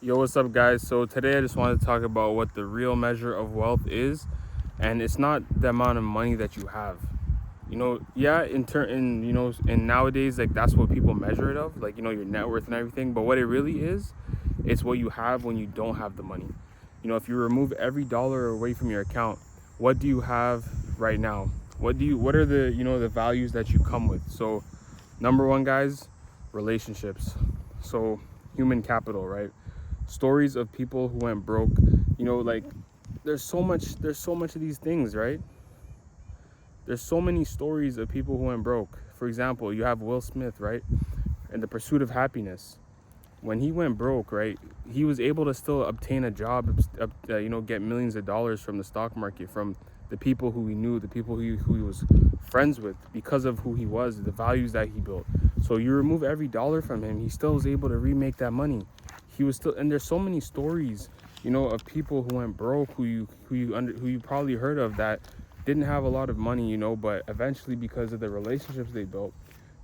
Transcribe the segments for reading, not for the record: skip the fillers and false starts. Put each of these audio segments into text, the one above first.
Yo, what's up, guys? So today I just wanted to talk about what the real measure of wealth is, and it's not the amount of money that you have. Yeah, in nowadays, like that's what people measure it of, like your net worth and everything. But what it really is, it's what you have when you don't have the money. If you remove every dollar away from your account, what do you have right now? What are the values that you come with? So, number one, guys, relationships. So, human capital, right? Stories of people who went broke. Like there's so much of these things, right? There's so many stories of people who went broke. For example, you have Will Smith, right? In The Pursuit of Happiness. When he went broke, right, he was able to still obtain a job, get millions of dollars from the stock market, from the people who he knew, the people who he was friends with, because of who he was, the values that he built. So you remove every dollar from him, he still was able to remake that money. He was still, and there's so many stories, of people who went broke, who you probably heard of, that didn't have a lot of money, but eventually, because of the relationships they built,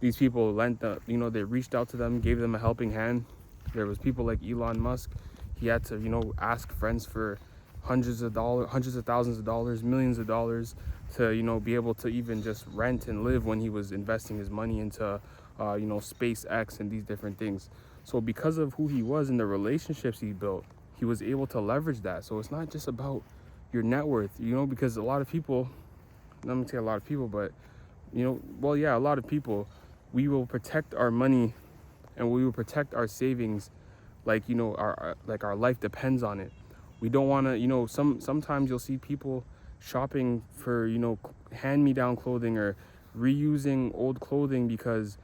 these people they reached out to them, gave them a helping hand. There was people like Elon Musk. He had to, ask friends for hundreds of thousands of dollars, millions of dollars, to, be able to even just rent and live when he was investing his money into, SpaceX and these different things. So because of who he was and the relationships he built, he was able to leverage that. So it's not just about your net worth, because a lot of people, let me say a lot of people, but well, yeah, a lot of people, we will protect our money and we will protect our savings, like our life depends on it. We don't want to, sometimes you'll see people shopping for hand me down clothing, or reusing old clothing, because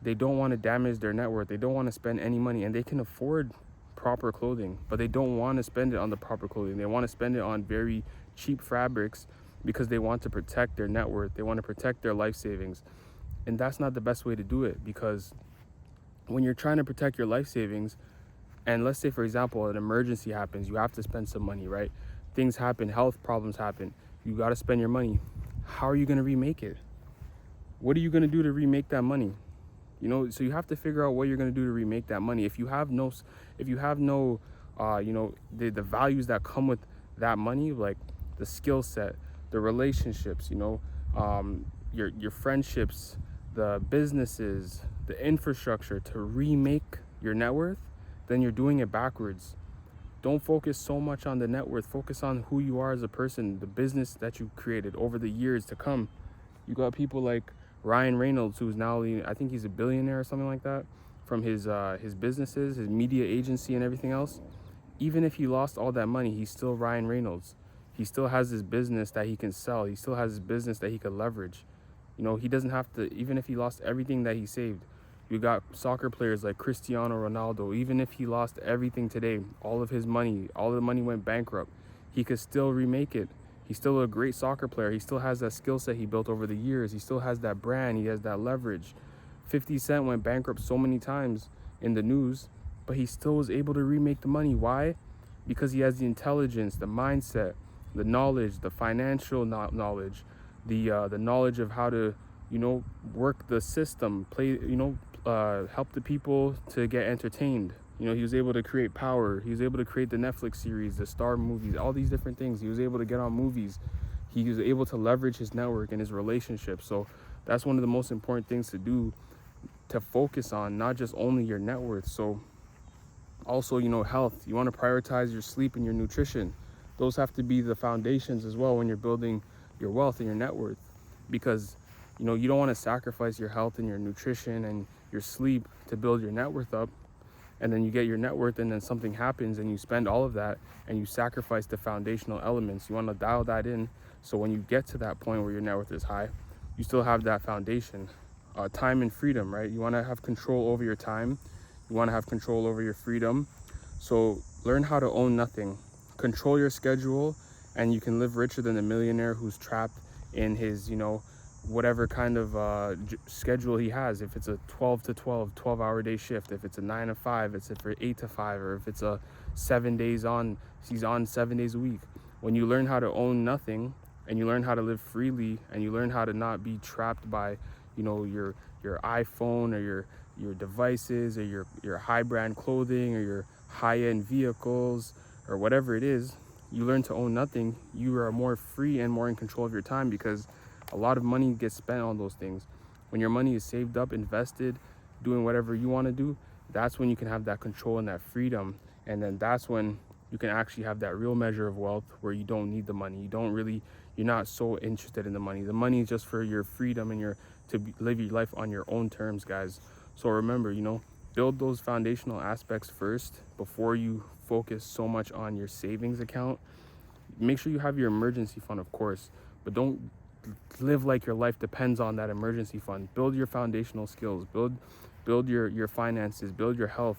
they don't want to damage their net worth. They don't want to spend any money, and they can afford proper clothing, but they don't want to spend it on the proper clothing. They want to spend it on very cheap fabrics, because they want to protect their net worth. They want to protect their life savings. And that's not the best way to do it, because when you're trying to protect your life savings, and let's say, for example, an emergency happens, you have to spend some money, right? Things happen, health problems happen, you got to spend your money. How are you going to remake it? What are you going to do to remake that money? So you have to figure out what you're going to do to remake that money. If you have no the values that come with that money, like the skill set, the relationships, your friendships, the businesses, the infrastructure to remake your net worth, then you're doing it backwards. Don't focus so much on the net worth. Focus on who you are as a person, the business that you created over the years to come. You got people like Ryan Reynolds, who's now, I think he's a billionaire or something like that, from his businesses, his media agency, and everything else. Even if he lost all that money, he's still Ryan Reynolds. He still has his business that he can sell. He still has his business that he could leverage. He doesn't have to, even if he lost everything that he saved. You got soccer players like Cristiano Ronaldo. Even if he lost everything today, all of his money, all of the money went bankrupt, he could still remake it. He's still a great soccer player. He still has that skill set he built over the years. He still has that brand. He has that leverage. 50 Cent went bankrupt so many times in the news, but he still was able to remake the money. Why? Because he has the intelligence, the mindset, the knowledge, the financial knowledge, the knowledge of how to, work the system, play, help the people to get entertained. He was able to create Power. He was able to create the Netflix series, the Star movies, all these different things. He was able to get on movies. He was able to leverage his network and his relationships. So that's one of the most important things to do, to focus on, not just only your net worth. So also, health. You want to prioritize your sleep and your nutrition. Those have to be the foundations as well when you're building your wealth and your net worth, because you don't want to sacrifice your health and your nutrition and your sleep to build your net worth up, and then you get your net worth and then something happens and you spend all of that and you sacrifice the foundational elements. You want to dial that in, so when you get to that point where your net worth is high, you still have that foundation. Time and freedom, right? You want to have control over your time. You want to have control over your freedom. So learn how to own nothing. Control your schedule, and you can live richer than the millionaire who's trapped in his, whatever kind of schedule he has. If it's a 12 to 12, 12-hour day shift, if it's a 9 to 5, it's for 8 to 5, or if it's a 7 days on, he's on 7 days a week. When you learn how to own nothing, and you learn how to live freely, and you learn how to not be trapped by, your iPhone, or your devices, or your high brand clothing, or your high-end vehicles or whatever it is, you learn to own nothing, you are more free and more in control of your time, because a lot of money gets spent on those things. When your money is saved up, invested, doing whatever you want to do, that's when you can have that control and that freedom. And then that's when you can actually have that real measure of wealth, where you don't need the money. You're not so interested in the money. The money is just for your freedom and live your life on your own terms, guys. So remember, build those foundational aspects first before you focus so much on your savings account. Make sure you have your emergency fund, of course, but don't live like your life depends on that emergency fund. Build your foundational skills, build your finances, build your health,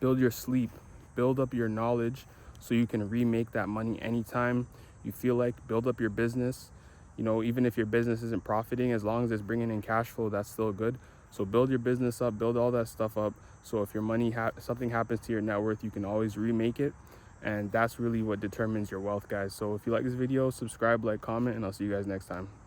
build your sleep, build up your knowledge, so you can remake that money anytime you feel like. Build up your business. Even if your business isn't profiting, as long as it's bringing in cash flow, that's still good. So build your business up, build all that stuff up, so if your money something happens to your net worth, you can always remake it. And that's really what determines your wealth, guys. So if you like this video, subscribe, like, comment, and I'll see you guys next time. Peace.